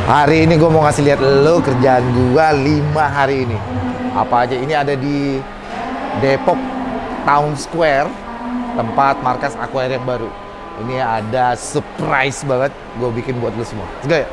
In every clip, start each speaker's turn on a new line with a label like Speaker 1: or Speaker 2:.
Speaker 1: Hari ini gue mau ngasih lihat lo kerjaan gue 5 hari ini. Apa aja? Ini ada di Depok Town Square, tempat markas Aquarium baru. Ini ada surprise banget gue bikin buat lo semua. Let's go ya.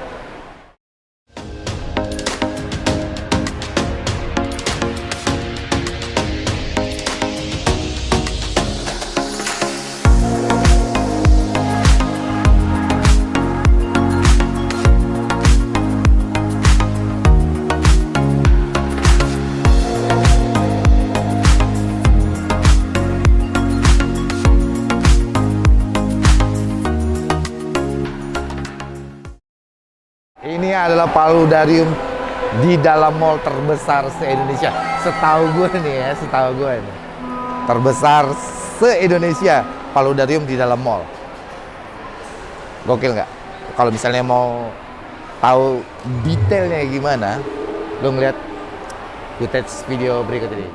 Speaker 1: Ini adalah paludarium di dalam mall terbesar se-Indonesia. Setahu gue nih ya, setahu gue ini. Terbesar se-Indonesia, paludarium di dalam mall. Gokil nggak? Kalau misalnya mau tahu detailnya gimana, lo ngeliat footage video berikut ini.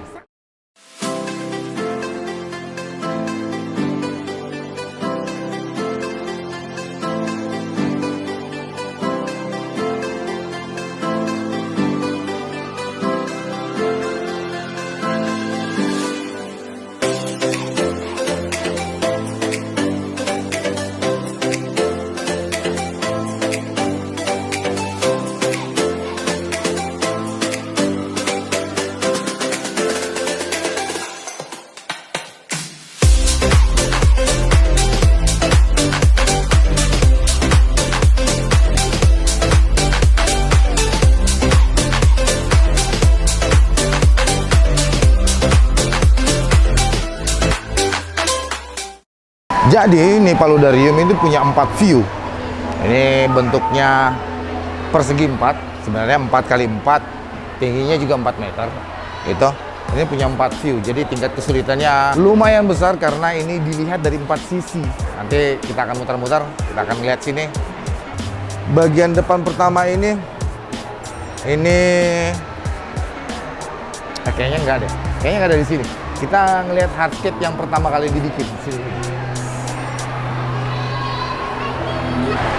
Speaker 1: Jadi ini paludarium itu punya 4 view. Ini bentuknya persegi 4, sebenarnya 4 kali 4, tingginya juga 4 meter. Itu. Ini punya 4 view. Jadi tingkat kesulitannya lumayan besar karena ini dilihat dari 4 sisi. Nanti kita akan muter-muter, kita akan lihat sini. Bagian depan pertama ini kayaknya nggak ada. Kayaknya nggak ada di sini. Kita ngelihat hardscape yang pertama kali dibikin di sini.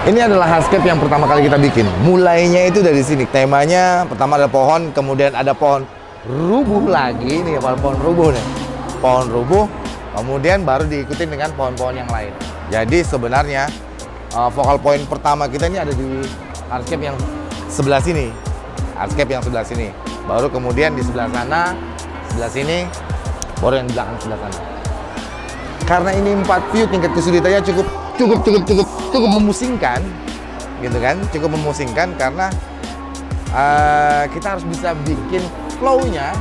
Speaker 1: Ini adalah hardscape yang pertama kali kita bikin. Mulainya itu dari sini. Temanya pertama ada pohon, kemudian ada pohon rubuh lagi. Nih pohon rubuh nih. Pohon rubuh, kemudian baru diikutin dengan pohon-pohon yang lain. Jadi sebenarnya focal point pertama kita ini ada di hardscape yang sebelah sini. Hardscape yang sebelah sini. Baru kemudian di sebelah sana, sebelah sini, baru yang di belakang sebelah sana. Karena ini 4 view, tingkat kesulitannya cukup memusingkan, gitu kan? Cukup memusingkan karena kita harus bisa bikin flow-nya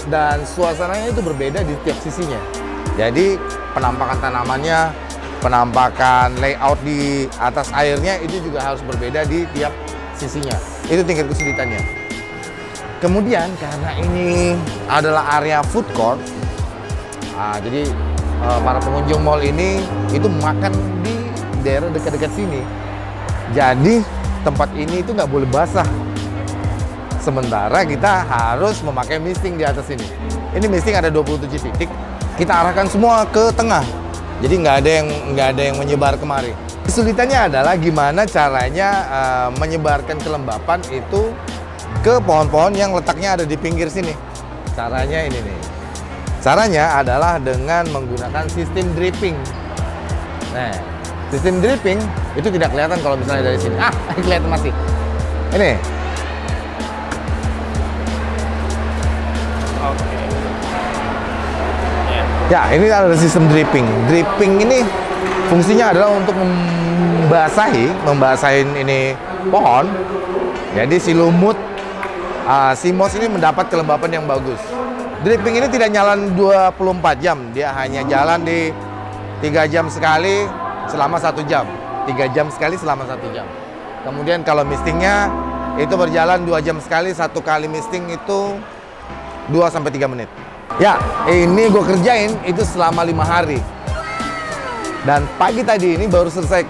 Speaker 1: dan suasananya itu berbeda di tiap sisinya. Jadi penampakan tanamannya, penampakan layout di atas airnya itu juga harus berbeda di tiap sisinya. Itu tingkat kesulitannya. Kemudian karena ini adalah area food court, jadi para pengunjung mall ini itu makan di daerah dekat-dekat sini. Jadi tempat ini itu nggak boleh basah. Sementara kita harus memakai misting di atas ini. Ini misting ada 27 titik. Kita arahkan semua ke tengah. Jadi nggak ada yang menyebar kemari. Kesulitannya adalah gimana caranya menyebarkan kelembapan itu ke pohon-pohon yang letaknya ada di pinggir sini. Caranya ini nih. Caranya adalah dengan menggunakan sistem dripping. Nah, sistem dripping itu tidak kelihatan kalau misalnya dari sini. Kelihatan masih. Ini.
Speaker 2: Oke.
Speaker 1: Ya, ini ada sistem dripping. Dripping ini fungsinya adalah untuk membasahin ini pohon. Jadi si lumut, si moss ini mendapat kelembapan yang bagus. Dripping ini tidak jalan 24 jam, dia hanya jalan di 3 jam sekali selama 1 jam. 3 jam sekali selama 1 jam. Kemudian kalau mistingnya itu berjalan 2 jam sekali, 1 kali misting itu 2-3 menit. Ya, ini gue kerjain itu selama 5 hari. Dan pagi tadi ini baru selesai,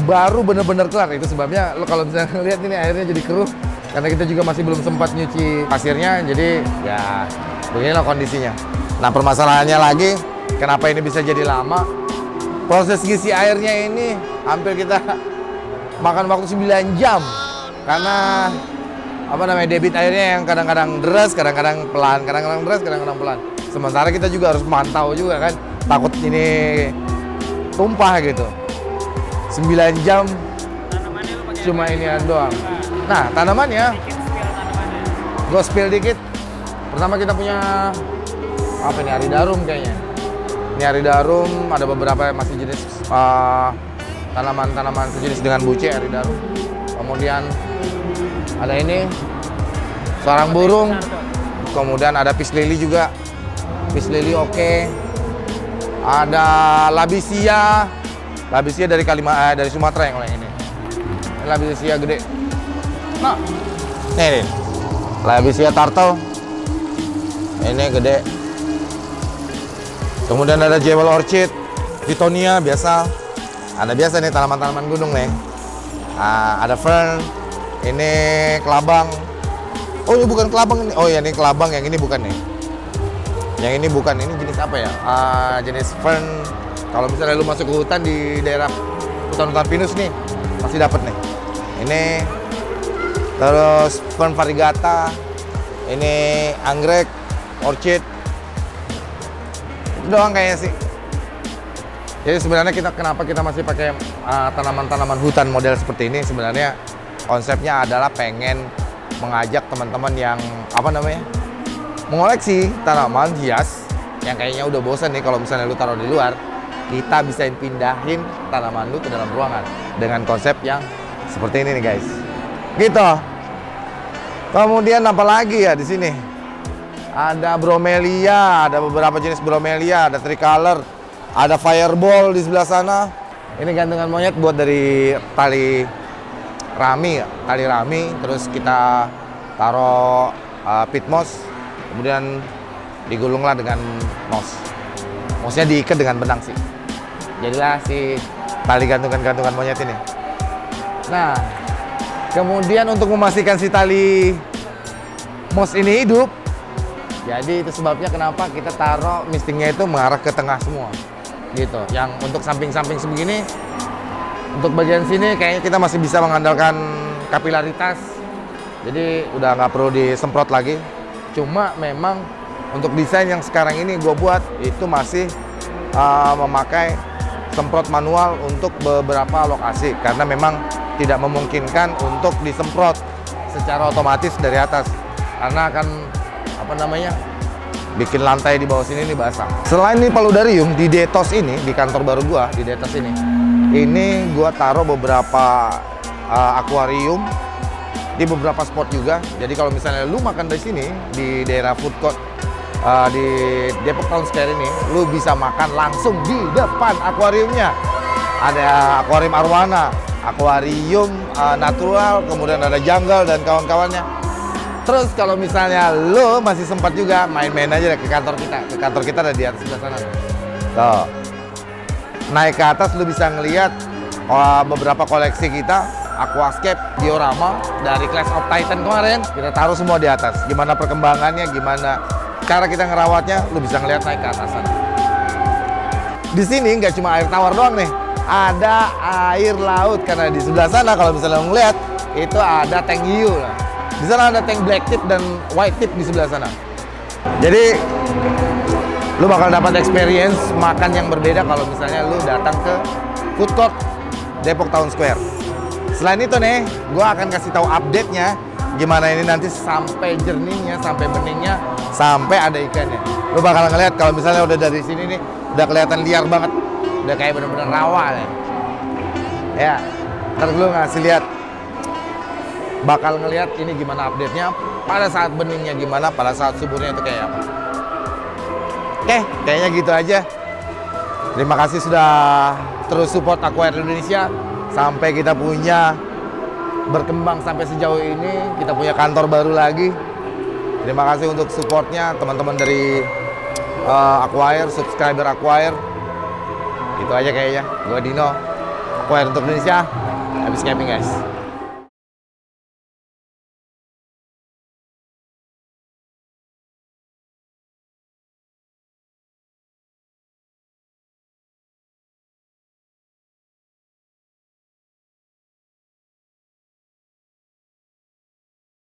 Speaker 1: baru bener-bener kelar. Itu sebabnya lo kalau misalnya lihat ini airnya jadi keruh. Karena kita juga masih belum sempat nyuci pasirnya, jadi ya beginilah kondisinya. Nah permasalahannya lagi, kenapa ini bisa jadi lama? Proses ngisi airnya ini hampir kita makan waktu 9 jam karena apa namanya, debit airnya yang kadang-kadang deras, kadang-kadang pelan, kadang-kadang deras, kadang-kadang pelan. Sementara kita juga harus mantau juga kan, takut ini tumpah gitu. 9 jam cuma inian doang. Nah, tanamannya gue spill dikit. Pertama kita punya apa ini, Aridarum kayaknya. Ini Aridarum, ada beberapa masih jenis tanaman-tanaman sejenis dengan buce Aridarum. Kemudian ada ini sarang burung. Kemudian ada peace lily juga. Peace lily oke. Ada labisia. Labisia dari dari Sumatera yang ini. Labisia gede. Nah, nih. Labisia turtle. Ini gede. Kemudian ada jewel orchid, Titonia biasa. Ada biasa nih tanaman-tanaman gunung nih. Ada fern. Ini kelabang. Oh, ini bukan kelabang ini. Oh ya, ini kelabang, yang ini bukan nih. Yang ini bukan, ini jenis apa ya? Jenis fern. Kalau misalnya lu masuk ke hutan di daerah hutan-hutan pinus nih, pasti dapat nih. Ini terus fern variegata. Ini anggrek, orchid. Itu doang kayaknya sih. Jadi sebenarnya kenapa kita masih pakai tanaman-tanaman hutan model seperti ini, sebenarnya konsepnya adalah pengen mengajak teman-teman yang apa namanya, mengoleksi tanaman hias yang kayaknya udah bosan nih kalau misalnya lu taruh di luar. Kita bisa pindahin tanaman lu ke dalam ruangan dengan konsep yang seperti ini nih guys. Gitu. Kemudian apa lagi ya di sini? Ada bromelia, ada beberapa jenis bromelia, ada tricolor, ada fireball di sebelah sana. Ini gantungan monyet buat dari tali rami, terus kita taruh pit moss, kemudian digulunglah dengan moss. Mossnya diikat dengan benang sih. Jadilah si tali gantungan monyet ini. Nah, kemudian untuk memastikan si tali moss ini hidup, jadi itu sebabnya kenapa kita taruh mistingnya itu mengarah ke tengah semua, gitu. Yang untuk samping-samping sebegini, untuk bagian sini kayaknya kita masih bisa mengandalkan kapilaritas. Jadi udah nggak perlu disemprot lagi. Cuma memang untuk desain yang sekarang ini gue buat itu masih memakai semprot manual untuk beberapa lokasi karena memang tidak memungkinkan untuk disemprot secara otomatis dari atas karena akan apa namanya, bikin lantai di bawah sini ini basah. Selain ini paludarium, di Detos ini, di kantor baru gua di Detos ini gua taruh beberapa akuarium di beberapa spot juga. Jadi kalau misalnya lu makan di sini di daerah food court di Depok Town Square ini, lu bisa makan langsung di depan akuariumnya. Ada akuarium arwana, akuarium natural, kemudian ada jungle dan kawan-kawannya. Terus kalau misalnya lo masih sempat juga main-main aja ke kantor kita. Ke kantor kita ada di atas sebelah sana. Tuh. Naik ke atas lo bisa ngelihat beberapa koleksi kita, aquascape, diorama dari Clash of Titan kemarin. Kita taruh semua di atas. Gimana perkembangannya, gimana cara kita ngerawatnya, lo bisa ngelihat naik ke atas sana. Di sini nggak cuma air tawar doang nih. Ada air laut karena di sebelah sana kalau misalnya lo ngeliat itu ada tank hiu. Di sana ada tank black tip dan white tip di sebelah sana. Jadi lu bakal dapat experience makan yang berbeda kalau misalnya lu datang ke food court Depok Town Square. Selain itu nih, gua akan kasih tahu update-nya gimana ini nanti sampai jernihnya, sampai beningnya, sampai ada ikannya. Lu bakal ngeliat kalau misalnya udah dari sini nih, udah kelihatan liar banget, udah kayak bener-bener rawa nih. Ya, ntar lu ngasih lihat. Bakal ngelihat ini gimana update-nya, pada saat beningnya gimana, pada saat suburnya itu kayak apa. Oke, kayaknya gitu aja. Terima kasih sudah terus support Aquarium Indonesia sampai kita punya berkembang sampai sejauh ini, kita punya kantor baru lagi. Terima kasih untuk supportnya teman-teman dari Aquarium, subscriber Aquarium. Itu aja kayaknya. Gue Dino, Aquarium untuk Indonesia. Happy escaping guys.